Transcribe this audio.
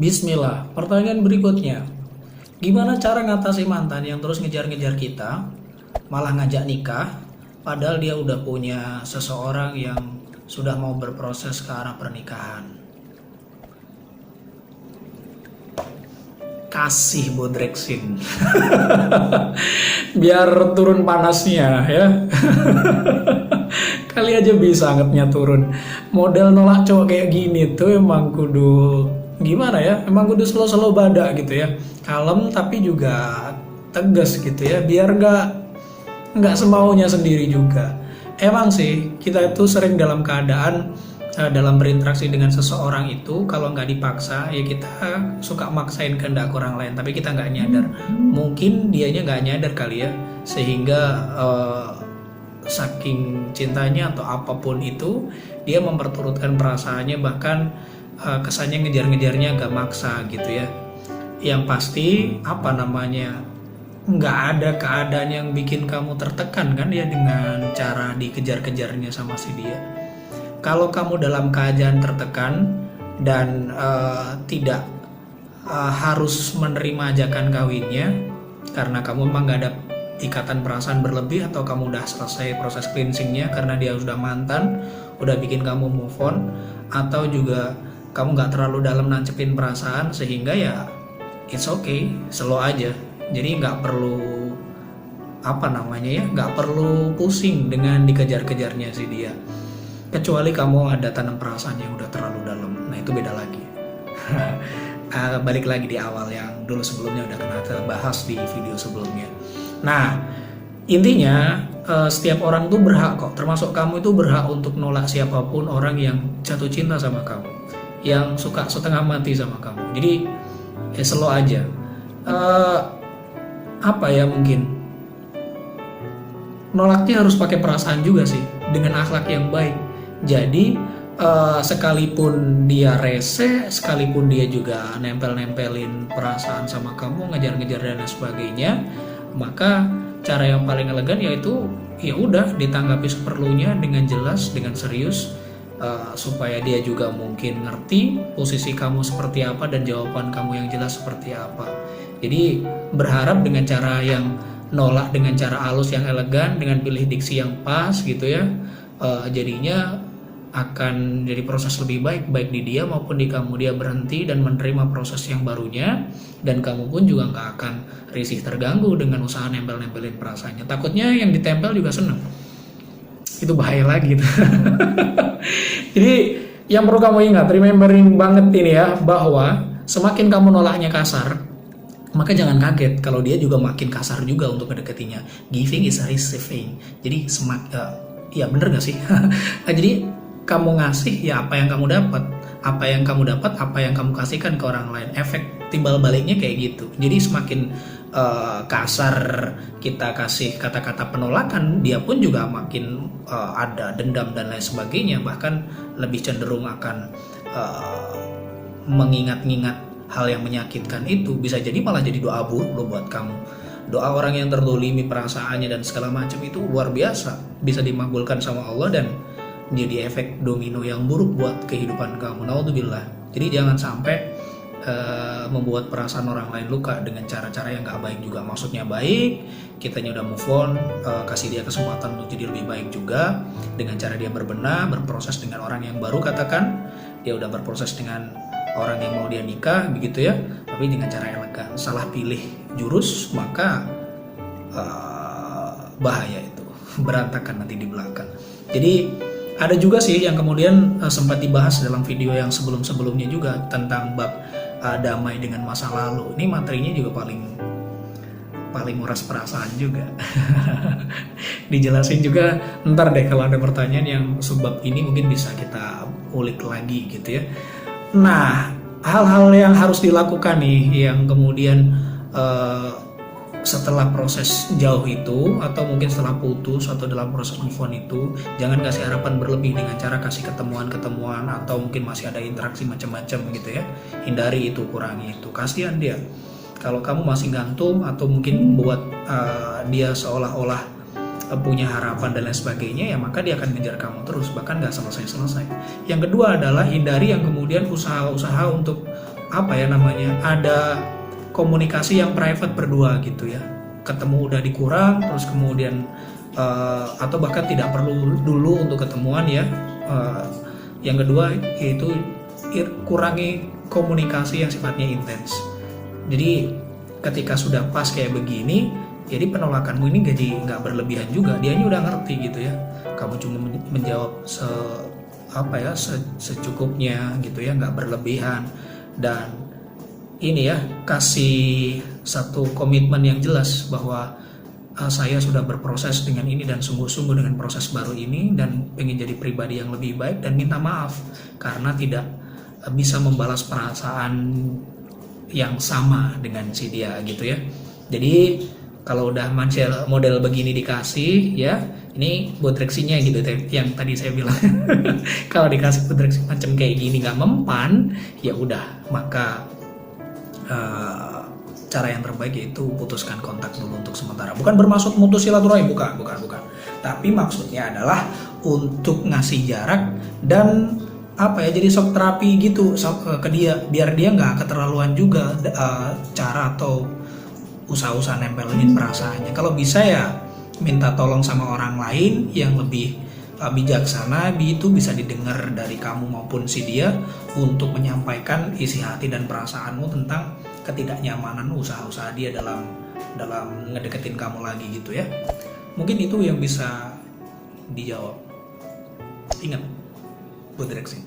Bismillah, pertanyaan berikutnya. Gimana cara ngatasi mantan yang terus ngejar-ngejar kita, malah ngajak nikah, padahal dia udah punya seseorang yang sudah mau berproses ke arah pernikahan? Kasih bodreksin. Biar turun panasnya ya. Kali aja bisa angetnya turun. Model nolak cowok kayak gini tuh emang kudu gimana ya? Emang kudu slow-slow badak gitu ya. Kalem tapi juga tegas gitu ya. Biar nggak semaunya sendiri juga. Emang sih kita itu sering dalam keadaan dalam berinteraksi dengan seseorang itu kalau nggak dipaksa ya kita suka maksain kehendak orang lain tapi kita nggak nyadar, mungkin dianya nggak nyadar kali ya, sehingga saking cintanya atau apapun itu dia memperturutkan perasaannya, bahkan kesannya ngejar-ngejarnya agak maksa gitu ya. Yang pasti apa namanya, nggak ada keadaan yang bikin kamu tertekan kan ya dengan cara dikejar-kejarnya sama si dia. Kalau kamu dalam keadaan tertekan dan tidak harus menerima ajakan kawinnya karena kamu memang gak ada ikatan perasaan berlebih, atau kamu udah selesai proses cleansingnya karena dia sudah mantan, udah bikin kamu move on, atau juga kamu gak terlalu dalam nancepin perasaan sehingga ya it's okay, slow aja. Jadi gak perlu apa namanya ya, gak perlu pusing dengan dikejar-kejarnya si dia. Kecuali kamu ada tanam perasaan yang udah terlalu dalam, nah itu beda lagi. Balik lagi di awal yang dulu sebelumnya udah kena bahas di video sebelumnya. Nah intinya setiap orang tuh berhak kok, termasuk kamu itu berhak untuk nolak siapapun orang yang jatuh cinta sama kamu, yang suka setengah mati sama kamu. Jadi ya slow aja. Apa ya, mungkin nolaknya harus pakai perasaan juga sih, dengan akhlak yang baik. Jadi sekalipun dia rese, sekalipun dia juga nempel-nempelin perasaan sama kamu, ngejar-ngejar dan lain sebagainya, maka cara yang paling elegan yaitu ya udah ditanggapi seperlunya dengan jelas, dengan serius, supaya dia juga mungkin ngerti posisi kamu seperti apa dan jawaban kamu yang jelas seperti apa. Jadi berharap dengan cara yang nolak dengan cara halus yang elegan, dengan pilih diksi yang pas gitu ya, jadinya akan jadi proses lebih baik di dia maupun di kamu. Dia berhenti dan menerima proses yang barunya, dan kamu pun juga nggak akan risih terganggu dengan usaha nempel-nempelin perasaannya. Takutnya yang ditempel juga seneng, itu bahaya lagi gitu. Jadi yang perlu kamu ingat, remembering banget ini ya, bahwa semakin kamu nolaknya kasar, maka jangan kaget kalau dia juga makin kasar juga untuk mendekatinya. Giving is receiving. Jadi ya bener gak sih? Jadi kamu ngasih ya apa yang kamu dapat, apa yang kamu kasihkan ke orang lain. Efek timbal baliknya kayak gitu. Jadi semakin kasar kita kasih kata-kata penolakan, dia pun juga makin ada dendam dan lain sebagainya, bahkan lebih cenderung akan mengingat-ingat hal yang menyakitkan itu. Bisa jadi malah jadi doa buruk loh buat kamu. Doa orang yang terdolimi perasaannya dan segala macam itu luar biasa, bisa dimakbulkan sama Allah dan menjadi efek domino yang buruk buat kehidupan kamu. Naudzubillah. Jadi jangan sampai membuat perasaan orang lain luka dengan cara-cara yang gak baik juga. Maksudnya baik, kitanya udah move on, kasih dia kesempatan untuk jadi lebih baik juga dengan cara dia berbenah, berproses dengan orang yang baru, katakan dia udah berproses dengan orang yang mau dia nikah begitu ya, tapi dengan cara elegan. Salah pilih jurus maka bahaya itu, berantakan nanti di belakang. Jadi ada juga sih yang kemudian sempat dibahas dalam video yang sebelum-sebelumnya juga tentang bab damai dengan masa lalu. Ini materinya juga paling nguras perasaan juga. Dijelasin juga ntar deh kalau ada pertanyaan yang sebab ini, mungkin bisa kita ulik lagi gitu ya. Nah, hal-hal yang harus dilakukan nih yang kemudian setelah proses jauh itu, atau mungkin setelah putus atau dalam proses move on itu, jangan kasih harapan berlebih dengan cara kasih ketemuan atau mungkin masih ada interaksi macam-macam gitu ya. Hindari itu, kurangi itu. Kasihan dia kalau kamu masih gantung atau mungkin membuat dia seolah-olah punya harapan dan lain sebagainya, ya maka dia akan ngejar kamu terus, bahkan gak selesai-selesai. Yang kedua adalah hindari yang kemudian usaha-usaha untuk apa ya namanya, ada komunikasi yang private berdua gitu ya, ketemu udah dikurang, terus kemudian atau bahkan tidak perlu dulu untuk ketemuan ya. Yang kedua yaitu kurangi komunikasi yang sifatnya intens. Jadi ketika sudah pas kayak begini, jadi penolakanmu ini jadi nggak berlebihan juga, dianya udah ngerti gitu ya, kamu cuma menjawab secukupnya gitu ya, nggak berlebihan. Dan ini ya, kasih satu komitmen yang jelas bahwa saya sudah berproses dengan ini dan sungguh-sungguh dengan proses baru ini dan pengen jadi pribadi yang lebih baik, dan minta maaf karena tidak bisa membalas perasaan yang sama dengan si dia gitu ya. Jadi kalau udah model begini dikasih ya, ini bodreksinya gitu yang tadi saya bilang. Kalau dikasih bodreksi macam kayak gini nggak mempan, ya udah, maka cara yang terbaik yaitu putuskan kontak dulu untuk sementara. Bukan bermaksud mutus silaturahim, bukan. Tapi maksudnya adalah untuk ngasih jarak dan jadi shock terapi gitu ke dia, biar dia nggak keterlaluan juga cara atau usaha-usaha nempelin perasaannya. Kalau bisa ya minta tolong sama orang lain yang lebih bijaksana, itu bisa didengar dari kamu maupun si dia untuk menyampaikan isi hati dan perasaanmu tentang ketidaknyamanan usaha-usaha dia dalam ngedeketin kamu lagi gitu ya. Mungkin itu yang bisa dijawab. Ingat, bodreksi.